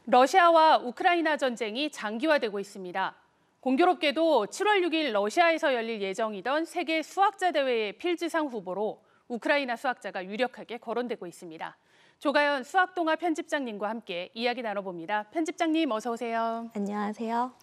러시아와 우크라이나 전쟁이 장기화되고 있습니다. 공교롭게도 7월 6일 러시아에서 열릴 예정이던 세계 수학자 대회의 필즈상 후보로 우크라이나 수학자가 유력하게 거론되고 있습니다. 조가연 수학동화 편집장님과 함께 이야기 나눠봅니다. 편집장님 어서 오세요. 안녕하세요.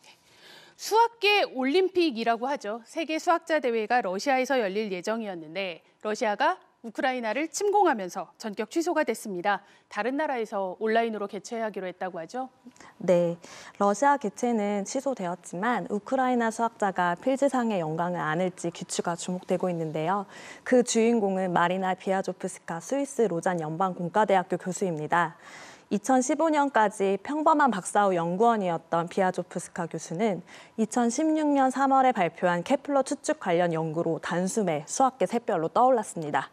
수학계 올림픽이라고 하죠. 세계 수학자 대회가 러시아에서 열릴 예정이었는데 러시아가 우크라이나를 침공하면서 전격 취소가 됐습니다. 다른 나라에서 온라인으로 개최하기로 했다고 하죠? 네, 러시아 개최는 취소되었지만 우크라이나 수학자가 필즈상의 영광을 안을지 귀추가 주목되고 있는데요. 그 주인공은 마리나 비아조프스카 스위스 로잔 연방공과대학교 교수입니다. 2015년까지 평범한 박사후 연구원이었던 비아조프스카 교수는 2016년 3월에 발표한 케플러 추측 관련 연구로 단숨에 수학계 샛별로 떠올랐습니다.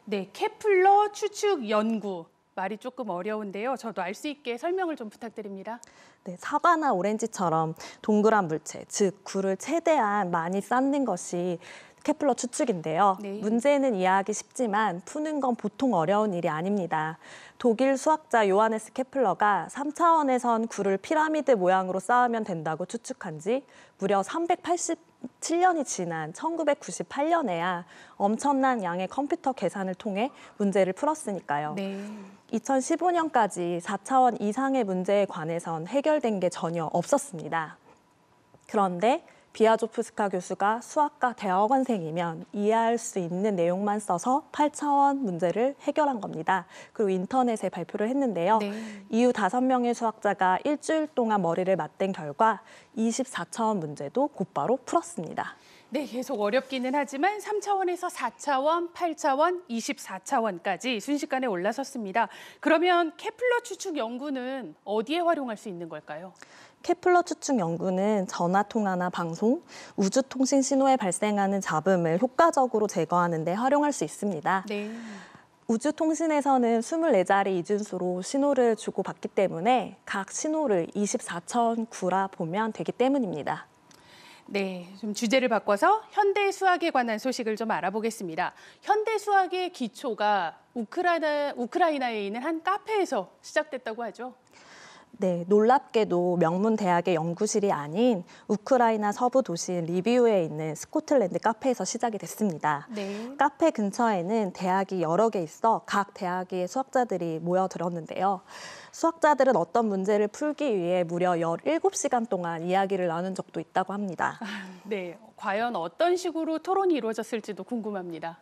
네, 케플러 추측 연구. 말이 조금 어려운데요. 저도 알 수 있게 설명을 좀 부탁드립니다. 네, 사과나 오렌지처럼 동그란 물체, 즉 굴을 최대한 많이 쌓는 것이 케플러 추측인데요. 네. 문제는 이해하기 쉽지만 푸는 건 보통 어려운 일이 아닙니다. 독일 수학자 요하네스 케플러가 3차원에선 굴을 피라미드 모양으로 쌓으면 된다고 추측한 지 무려 387년이 지난 1998년에야 엄청난 양의 컴퓨터 계산을 통해 문제를 풀었으니까요. 네. 2015년까지 4차원 이상의 문제에 관해선 해결된 게 전혀 없었습니다. 그런데 비아조프스카 교수가 수학과 대학원생이면 이해할 수 있는 내용만 써서 8차원 문제를 해결한 겁니다. 그리고 인터넷에 발표를 했는데요. 네. 이후 5명의 수학자가 일주일 동안 머리를 맞댄 결과 24차원 문제도 곧바로 풀었습니다. 네, 계속 어렵기는 하지만 3차원에서 4차원, 8차원, 24차원까지 순식간에 올라섰습니다. 그러면 케플러 추측 연구는 어디에 활용할 수 있는 걸까요? 케플러 추측 연구는 전화통화나 방송, 우주통신 신호에 발생하는 잡음을 효과적으로 제거하는 데 활용할 수 있습니다. 네. 우주통신에서는 24자리 이준수로 신호를 주고받기 때문에 각 신호를 24차원 구라 보면 되기 때문입니다. 네, 좀 주제를 바꿔서 현대 수학에 관한 소식을 좀 알아보겠습니다. 현대 수학의 기초가 우크라이나에 있는 한 카페에서 시작됐다고 하죠. 네, 놀랍게도 명문 대학의 연구실이 아닌 우크라이나 서부 도시인 리비우에 있는 스코틀랜드 카페에서 시작이 됐습니다. 네. 카페 근처에는 대학이 여러 개 있어 각 대학의 수학자들이 모여들었는데요. 수학자들은 어떤 문제를 풀기 위해 무려 17시간 동안 이야기를 나눈 적도 있다고 합니다. 네, 과연 어떤 식으로 토론이 이루어졌을지도 궁금합니다.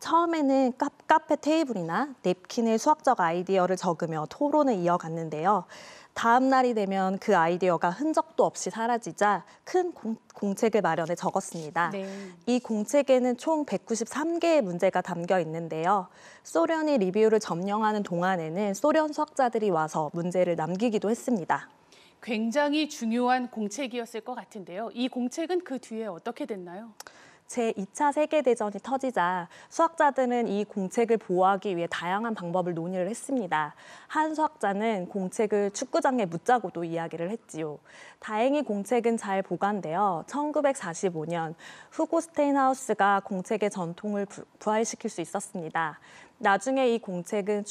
처음에는 카페 테이블이나 냅킨에 수학적 아이디어를 적으며 토론을 이어갔는데요. 다음 날이 되면 그 아이디어가 흔적도 없이 사라지자 큰 공책을 마련해 적었습니다. 네. 이 공책에는 총 193개의 문제가 담겨 있는데요. 소련이 리비우를 점령하는 동안에는 소련 수학자들이 와서 문제를 남기기도 했습니다. 굉장히 중요한 공책이었을 것 같은데요. 이 공책은 그 뒤에 어떻게 됐나요? 제2차 세계대전이 터지자 수학자들은 이 공책을 보호하기 위해 다양한 방법을 논의를 했습니다. 한 수학자는 공책을 축구장에 묻자고도 이야기를 했지요. 다행히 공책은 잘 보관되어 1945년 후고 스테인하우스가 공책의 전통을 부활시킬 수 있었습니다. 나중에 이 공책은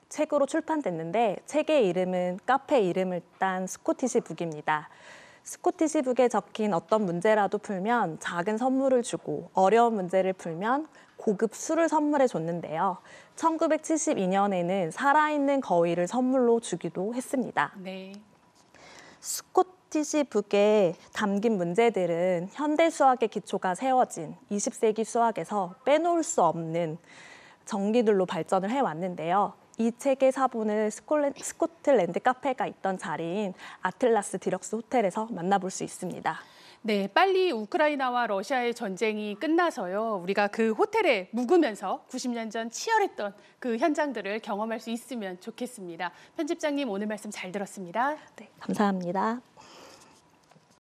책으로 출판됐는데 책의 이름은 카페 이름을 딴 스코티시 북입니다. 스코티시 북에 적힌 어떤 문제라도 풀면 작은 선물을 주고 어려운 문제를 풀면 고급 술을 선물해 줬는데요. 1972년에는 살아있는 거위를 선물로 주기도 했습니다. 네. 스코티시 북에 담긴 문제들은 현대 수학의 기초가 세워진 20세기 수학에서 빼놓을 수 없는 정리들로 발전을 해왔는데요. 이 책의 사본을 스코틀랜드 카페가 있던 자리인 아틀라스 디럭스 호텔에서 만나볼 수 있습니다. 네, 빨리 우크라이나와 러시아의 전쟁이 끝나서요. 우리가 그 호텔에 묵으면서 90년 전 치열했던 그 현장들을 경험할 수 있으면 좋겠습니다. 편집장님 오늘 말씀 잘 들었습니다. 네, 감사합니다.